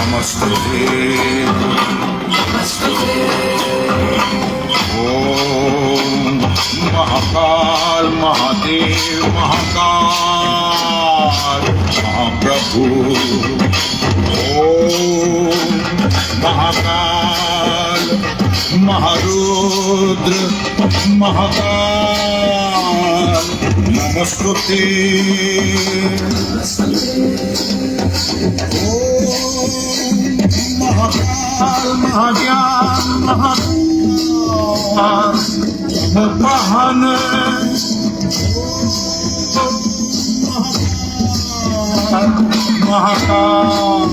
नमस्ते ओम महाकाल महादेव महाकाल महाप्रभु ओम महाकाल महारुद्र महाकाल नमस्ते महाकाल महाज्ञान महान महाकाल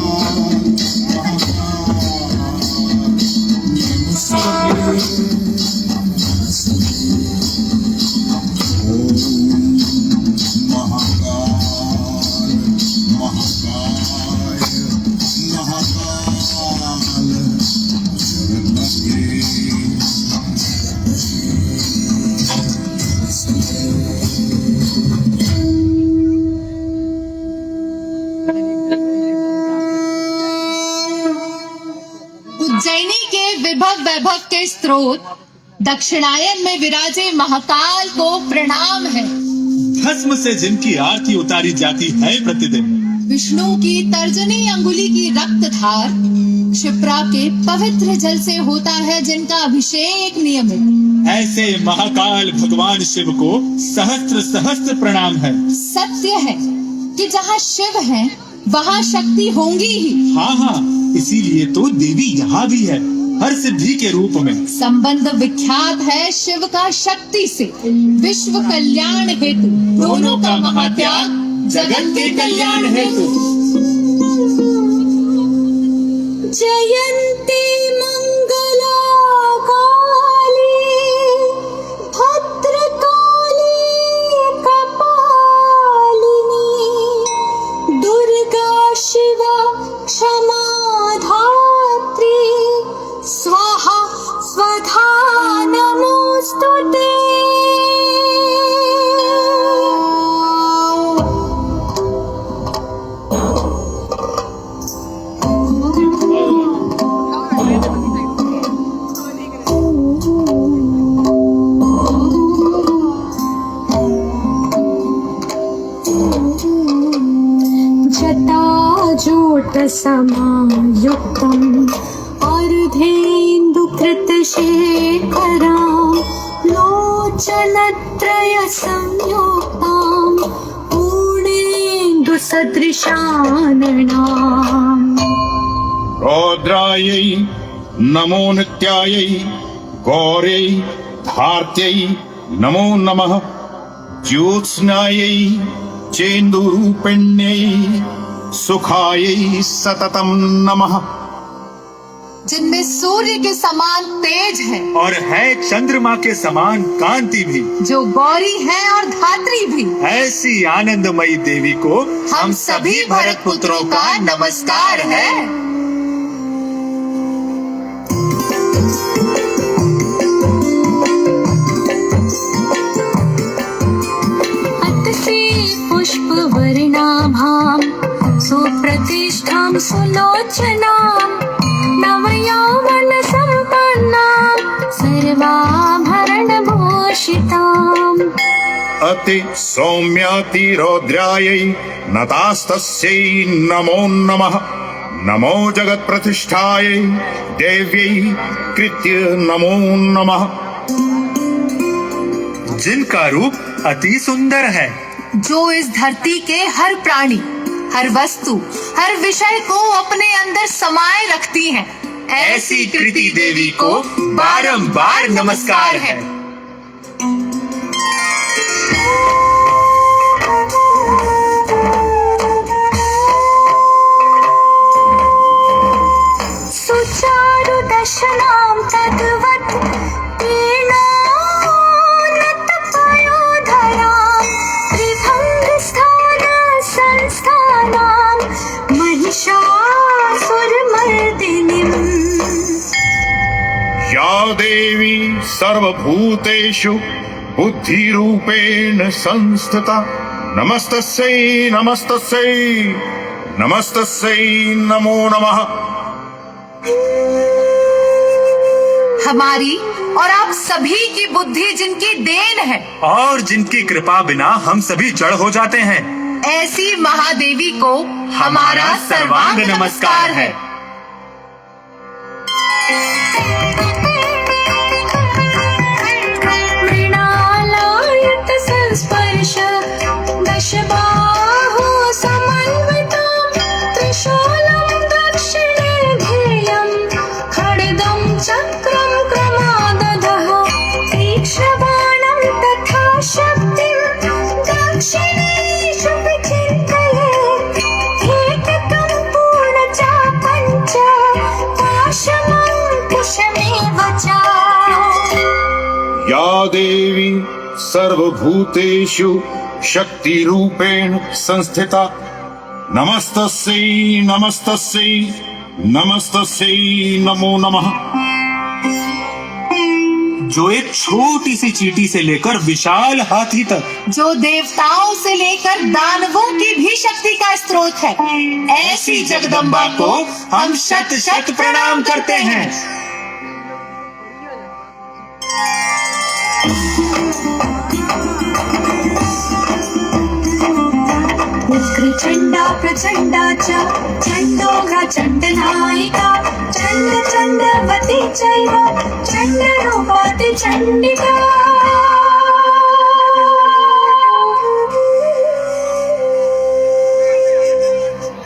उज्जैनी के विभव वैभव के स्रोत दक्षिणायन में विराजे महाकाल को प्रणाम है। भस्म से जिनकी आरती उतारी जाती है प्रतिदिन, विष्णु की तर्जनी अंगुली की रक्त धार क्षिप्रा के पवित्र जल से होता है जिनका अभिषेक नियमित। ऐसे महाकाल भगवान शिव को सहस्त्र सहस्त्र प्रणाम है। सत्य है कि जहाँ शिव है वहाँ शक्ति होंगी ही। हाँ हाँ, इसीलिए तो देवी यहाँ भी है, हर सिद्धि के रूप में। संबंध विख्यात है शिव का शक्ति से। विश्व कल्याण हेतु दोनों का महात्याग जगत के कल्याण हेतु। जयंती मंगला काली भद्रकाली कपालिनी दुर्गा शिवा क्षमा धात्री स्वाहा स्वधा नमोस्तुते। समायुक्तम् अर्धेन्दुकृतशेखरां लोचनत्रय संयुक्तां पूर्णेन्दुसदृशाननाम्। रौद्रायै नमो नित्यायै गौर्यै धार्त्यै नमो नमः। ज्योत्स्नायै चेन्दुरूपिण्यै सुखायै सततम नमः। जिनमें सूर्य के समान तेज है और है चंद्रमा के समान कांति भी, जो गौरी है और धात्री भी, ऐसी आनंदमयी देवी को हम सभी भरत पुत्रों का नमस्कार है। पुष्प वर्णाभां सुप्रतिष्ठां सुलोचनां नवयौवन संपन्नां सर्वाभरणभूषिताम्। अति सौम्याति रौद्रायै नतास्तस्यै नमो नमः। नमो जगत प्रतिष्ठायै देव्यै कृत्य नमो नमः। जिनका रूप अति सुंदर है, जो इस धरती के हर प्राणी, हर वस्तु, हर विषय को अपने अंदर समाये रखती हैं, ऐसी कृति देवी को बारंबार नमस्कार है। सुचारु दशनां तद्वत् पीर्णोन्नत पयोधरां त्रिभंगस्थान संस्थानां महिषासुरमर्दिनीम्। या देवी सर्वभूतेषु बुद्धिरूपेण संस्थिता नमस्तस्यै नमस्तस्यै नमस्तस्यै नमो नमः। हमारी और आप सभी की बुद्धि जिनकी देन है, और जिनकी कृपा बिना हम सभी जड़ हो जाते हैं, ऐसी महादेवी को हमारा सर्वांग नमस्कार है। मृणालायत संस्पर्श दशबाहो समन्वितं त्रिशूलं दक्षिणे ध्येयं खड्गं चक्रं क्रमादधः तीक्ष्णबाणं तथा शक्तिं दक्षिणेषु विचिन्तयेत् एककं पूर्णचापं च पाशमङ्कुशमेव च। या देवी सर्वभूतेषु शक्तिरूपेण संस्थिता नमस्तस्यै नमस्तस्यै नमस्तस्यै नमो नमः। जो एक छोटी सी चींटी से लेकर विशाल हाथी तक, जो देवताओं से लेकर दानवों की भी शक्ति का स्रोत है, ऐसी जगदम्बा को हम शत शत प्रणाम करते हैं। उग्रचण्डा प्रचण्डा च चण्डोग्रा चण्डनायिका चण्ड चण्डवती चैव चण्डरूपाति चण्डिका।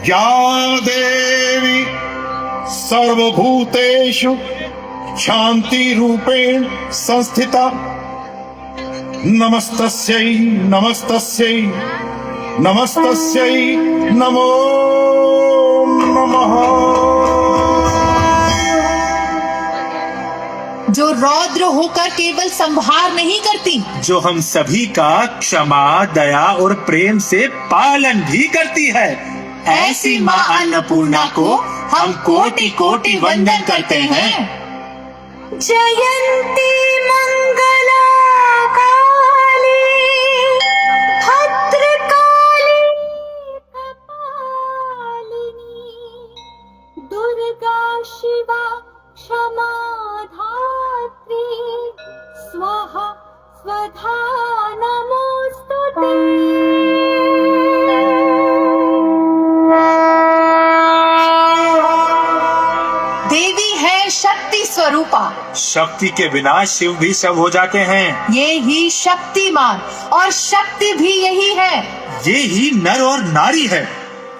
या देवी सर्वभूतेषु शान्तिरूपेण संस्थिता नमस्तस्यै नमस्तस्यै नमस्तस्यै नमो नमः। जो रौद्र होकर केवल संहार नहीं करती, जो हम सभी का क्षमा, दया और प्रेम से पालन भी करती है, ऐसी माँ अन्नपूर्णा को हम कोटि कोटि वंदन करते हैं। जयन्ती मंगला काली भद्रकाली कपालिनी दुर्गा शिवा क्षमा धात्री स्वाहा स्वधा नमोस्तुते। देवी है शक्ति स्वरूपा, शक्ति के बिना शिव भी शव हो जाते हैं। ये ही शक्तिमान और शक्ति भी यही है। ये ही नर और नारी है।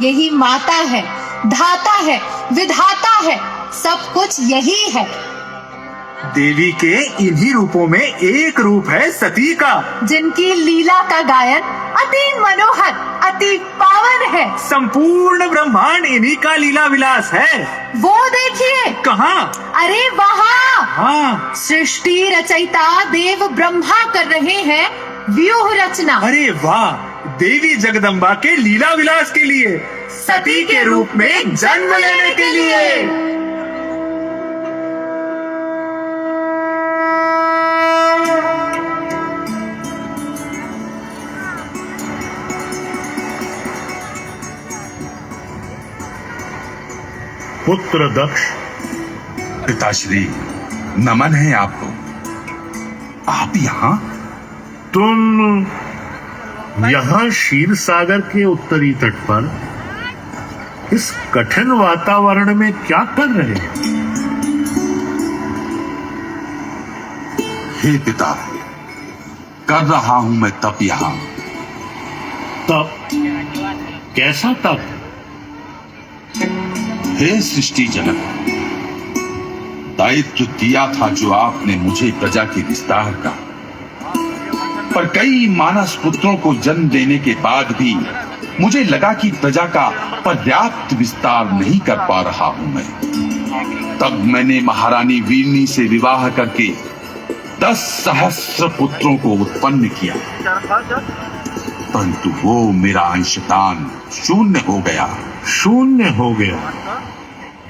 यही माता है, धाता है, विधाता है, सब कुछ यही है। देवी के इन्हीं रूपों में एक रूप है सती का, जिनकी लीला का गायन अति मनोहर, अति पावन है। संपूर्ण ब्रह्मांड इन्हीं का लीला विलास है। वो देखिए, कहाँ? अरे वहाँ हाँ, सृष्टि रचयिता देव ब्रह्मा कर रहे हैं व्यूह रचना। अरे वाह, देवी जगदम्बा के लीला विलास के लिए, सती के रूप में जन्म लेने के लिए। पुत्र दक्ष, पिताश्री नमन है आपको। आप यहाँ? तुम यहाँ क्षीर सागर के उत्तरी तट पर इस कठिन वातावरण में क्या कर रहे हैं? हे पिता, कर रहा हूं मैं तप यहाँ। तप? कैसा तप? हे सृष्टि जनक, दायित्व दिया था जो आपने मुझे प्रजा के विस्तार का, पर कई मानस पुत्रों को जन्म देने के बाद भी मुझे लगा कि प्रजा का पर्याप्त विस्तार नहीं कर पा रहा हूं मैं। तब मैंने महारानी वीरनी से विवाह करके 10 सहस्र पुत्रों को उत्पन्न किया, परंतु वो मेरा अंशदान शून्य हो गया। शून्य हो गया?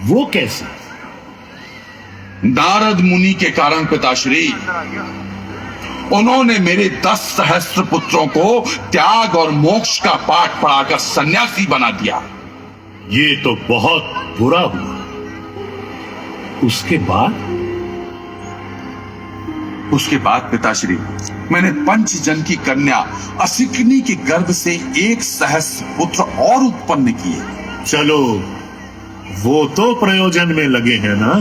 वो कैसे? नारद मुनि के कारण पिताश्री। उन्होंने मेरे 10 सहस्र पुत्रों को त्याग और मोक्ष का पाठ पढ़ाकर सन्यासी बना दिया। ये तो बहुत बुरा हुआ। उसके बाद पिताश्री, मैंने पंचजन की कन्या असिकनी के गर्भ से एक सहस्त्र पुत्र और उत्पन्न किए। चलो, वो तो प्रयोजन में लगे हैं ना?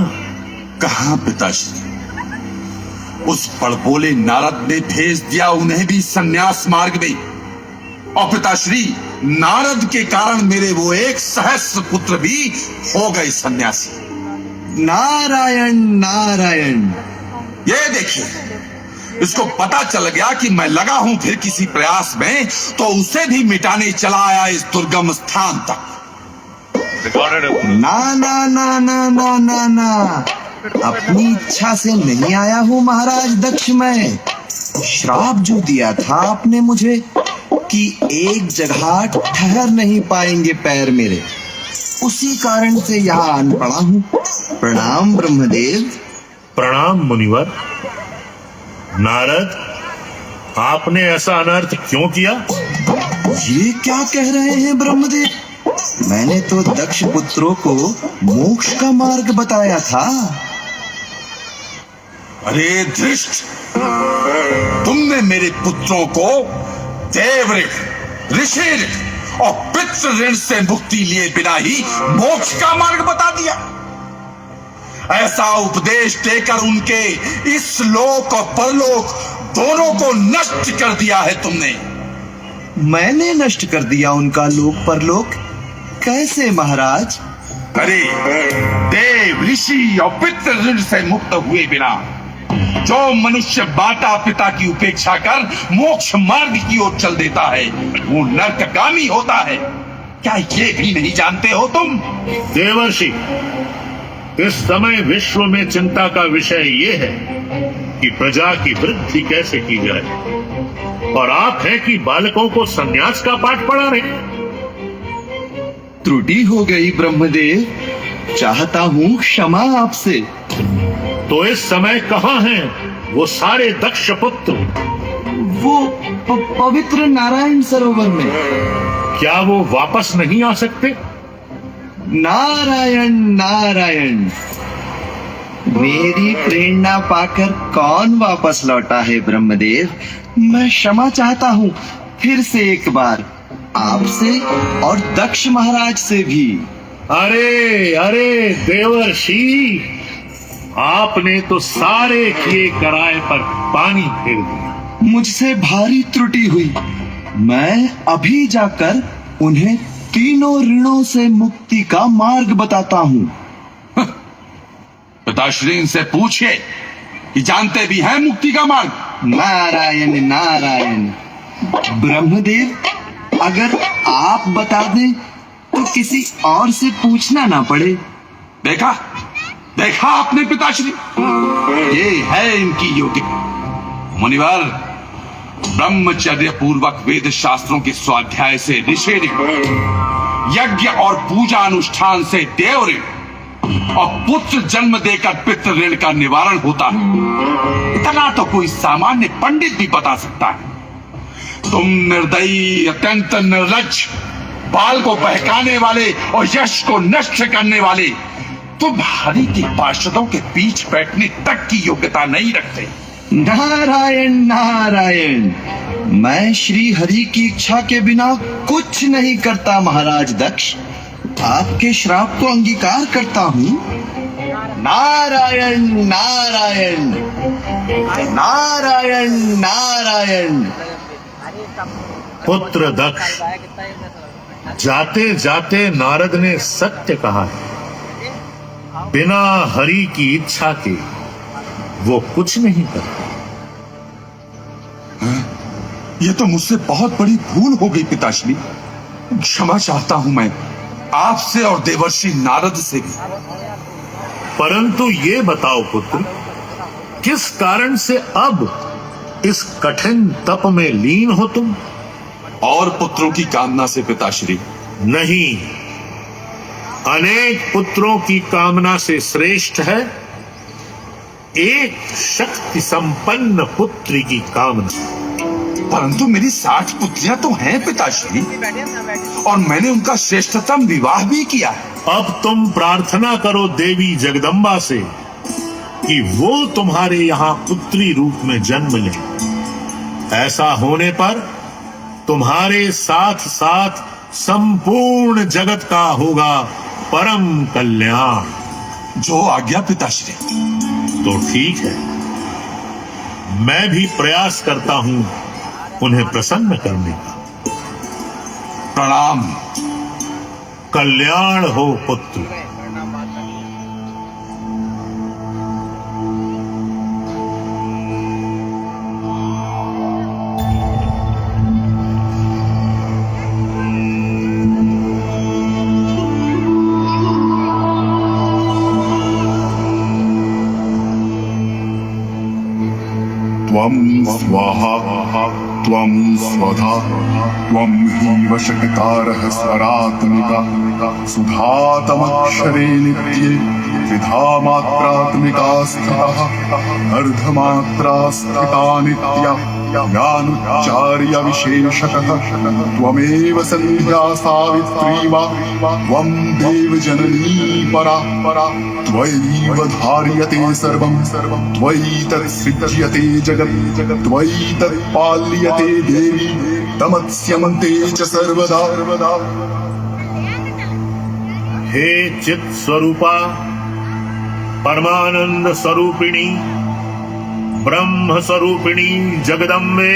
कहां पिताश्री, उस बड़बोले नारद ने भेज दिया उन्हें भी सन्यास मार्ग में। और पिताश्री, नारद के कारण मेरे वो एक सहस्त्र पुत्र भी हो गए सन्यासी। नारायण नारायण। ये देखिए, इसको पता चल गया कि मैं लगा हूं फिर किसी प्रयास में, तो उसे भी मिटाने चला आया इस दुर्गम स्थान तक। ना ना ना ना ना ना ना, अपनी इच्छा से नहीं आया हूँ महाराज दक्ष। मैं श्राप जो दिया था आपने मुझे कि एक जगह ठहर नहीं पाएंगे पैर मेरे, उसी कारण से यहाँ आन पड़ा हूँ। प्रणाम ब्रह्मदेव। प्रणाम मुनिवर। नारद, आपने ऐसा अनर्थ क्यों किया? ये क्या कह रहे हैं ब्रह्मदेव? मैंने तो दक्ष पुत्रों को मोक्ष का मार्ग बताया था। अरे धृष्ट, तुमने मेरे पुत्रों को देवऋण, ऋषिऋण और पितृ ऋण से मुक्ति लिए बिना ही मोक्ष का मार्ग बता दिया। ऐसा उपदेश देकर उनके इस लोक और परलोक दोनों को नष्ट कर दिया है तुमने। मैंने नष्ट कर दिया उनका लोक परलोक? कैसे महाराज? अरे देव, ऋषि और पितृ ऋण से मुक्त हुए बिना जो मनुष्य माता पिता की उपेक्षा कर मोक्ष मार्ग की ओर चल देता है, वो नरकगामी होता है। क्या ये भी नहीं जानते हो तुम? देवर्षि, इस समय विश्व में चिंता का विषय ये है कि प्रजा की वृद्धि कैसे की जाए, और आप हैं कि बालकों को संन्यास का पाठ पढ़ा रहे। त्रुटि हो गई ब्रह्मदेव, चाहता हूँ क्षमा आपसे। तो इस समय कहाँ हैं वो सारे दक्ष पुत्र? वो पवित्र नारायण सरोवर में। क्या वो वापस नहीं आ सकते? नारायण नारायण। मेरी प्रेरणा पाकर कौन वापस लौटा है ब्रह्मदेव? मैं क्षमा चाहता हूँ फिर से एक बार, आपसे और दक्ष महाराज से भी। अरे अरे देवर्षि, आपने तो सारे किए कराए पर पानी फेर दिया। मुझसे भारी त्रुटि हुई। मैं अभी जाकर उन्हें तीनों ऋणों से मुक्ति का मार्ग बताता हूँ। पिताश्री से पूछिए कि जानते भी हैं मुक्ति का मार्ग। नारायण नारायण। ब्रह्मदेव, अगर आप बता दें तो किसी और से पूछना ना पड़े। देखा देखा आपने पिताश्री, ये है इनकी योग्यता। मुनिवर, ब्रह्मचर्य पूर्वक वेद शास्त्रों के स्वाध्याय से ऋषि ऋण, यज्ञ और पूजा अनुष्ठान से देव ऋण और पुत्र जन्म देकर पितृ ऋण का निवारण होता है। इतना तो कोई सामान्य पंडित भी बता सकता है। तुम निर्दयी, अत्यंत निर्लज्ज, बाल को बहकाने वाले और यश को नष्ट करने वाले, तुम हरि के पार्षदों के बीच बैठने तक की योग्यता नहीं रखते। नारायण नारायण। मैं श्री हरि की इच्छा के बिना कुछ नहीं करता महाराज दक्ष। आपके श्राप को अंगीकार करता हूँ। नारायण नारायण नारायण नारायण। पुत्र दक्ष, जाते जाते नारद ने सत्य कहा है। बिना हरि की इच्छा के वो कुछ नहीं करता। ये तो मुझसे बहुत बड़ी भूल हो गई पिताश्री। क्षमा चाहता हूं मैं आपसे और देवर्षि नारद से भी। परंतु ये बताओ पुत्र, किस कारण से अब इस कठिन तप में लीन हो तुम? और पुत्रों की कामना से पिताश्री। नहीं, अनेक पुत्रों की कामना से श्रेष्ठ है एक शक्ति संपन्न पुत्री की कामना। परंतु मेरी 60 पुत्रियां तो हैं पिताश्री, और मैंने उनका श्रेष्ठतम विवाह भी किया है। अब तुम प्रार्थना करो देवी जगदम्बा से कि वो तुम्हारे यहां पुत्री रूप में जन्म ले। ऐसा होने पर तुम्हारे साथ साथ संपूर्ण जगत का होगा परम कल्याण। जो आज्ञा पिताश्री। तो ठीक है, मैं भी प्रयास करता हूं उन्हें प्रसन्न करने का। प्रणाम। कल्याण हो पुत्र। त्वं स्वाहा त्वं स्वधा त्वं हीव शक्तारः स्वरात्मिका सुधातमक्षरे नित्ये त्रिधा मात्रात्मिका स्थितः अर्धमात्रा स्थिता नित्या ज्ञानुच्चार्य विशेषतः त्वमेव सन्ध्या सावित्री वा त्वं देवजननी परा त्वयैव धार्यते सर्वं त्वयि तत्सृज्यते जगत् त्वयि तत्पाल्यते देवी तमत्स्यन्ते च सर्वदा। हे चित स्वरूपा, परमानंद स्वरूपिणी, ब्रह्म स्वरूपिणी जगदम्बे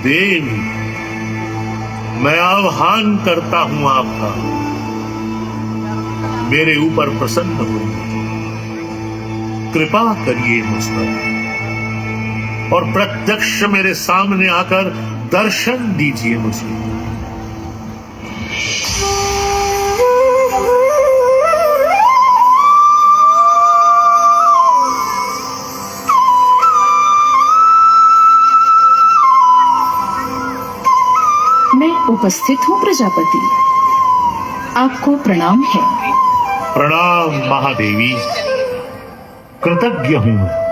देवी, मैं आह्वान करता हूं आपका, मेरे ऊपर प्रसन्न होइए, कृपा करिए मुझ पर और प्रत्यक्ष मेरे सामने आकर दर्शन दीजिए मुझे। मैं उपस्थित हूँ प्रजापति, आपको प्रणाम है। प्रणाम महादेवी, कृतज्ञ हूं मैं।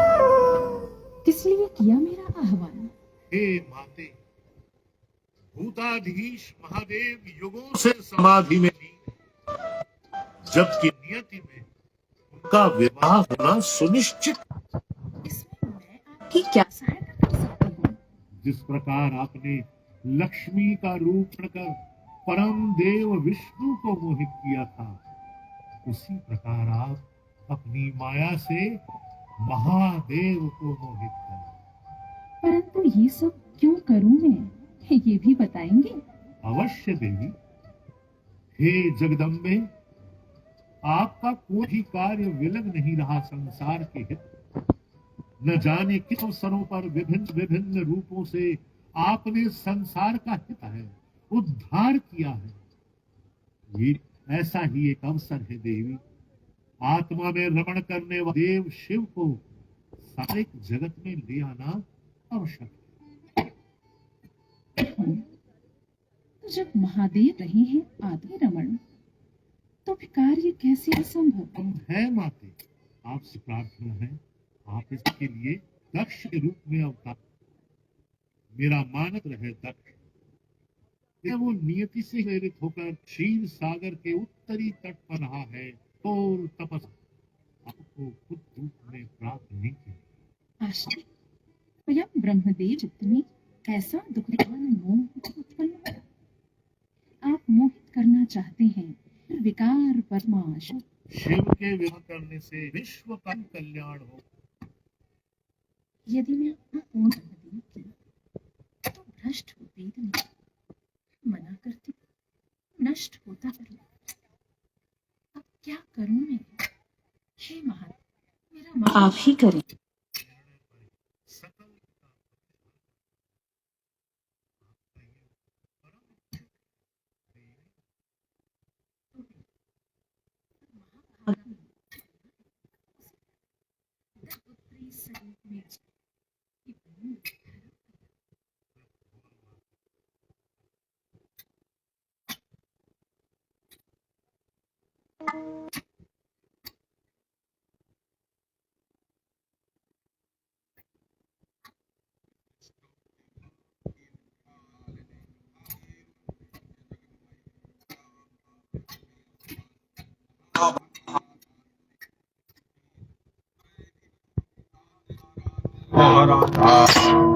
किस लिए किया मेरा आह्वान? हे माते, भूताधीश महादेव युगों से समाधि में थी, जबकि नियति में उनका विवाह होना सुनिश्चित। इसमें मैं आपकी क्या सहायता कर सकती हूँ? जिस प्रकार आपने लक्ष्मी का रूप कर परम देव विष्णु को मोहित किया था, उसी प्रकार आप अपनी माया से महादेव को मोहित करें। परंतु ये सब क्यों करूं मैं, ये भी बताएंगे? अवश्य देवी। हे जगदम्बे, आपका कोई भी कार्य विलग नहीं रहा संसार के हित। न जाने किस अवसरों पर विभिन्न विभिन्न रूपों से आपने संसार का हित है, उद्धार किया है। ये ऐसा ही एक अवसर है देवी, आत्मा में रमण करने वाले देव शिव को सारे जगत में ले आना आवश्यक है। तो जब महादेव रहे हैं आदि रमण, तो फिर कार्य कैसे असंभव? हम है माते, आपसे प्रार्थना है आप इसके लिए दक्ष के रूप में अवतार। मेरा मानक रहे दक्ष, वो नियति से प्रेरित होकर क्षीर सागर के उत्तरी तट पर रहा है और तपस्या आपको खुद रूप में प्राप्त नहीं किया। आश्चर्य, स्वयं ब्रह्मदेव चित्त में ऐसा दुखदान मोह उत्पन्न हुआ। आप मोहित करना चाहते हैं, फिर विकार परमाश। शिव के विवाह करने से विश्व का कल्याण हो। यदि मैं अपना पूर्ण ब्रह्मदेव की तो भ्रष्ट होते ही नहीं। मना करती, नष्ट होता करूं। अब क्या करूं मैं? हे महादेव, मेरा आप ही करें। सकल पुत्री स्वरूप में राधा।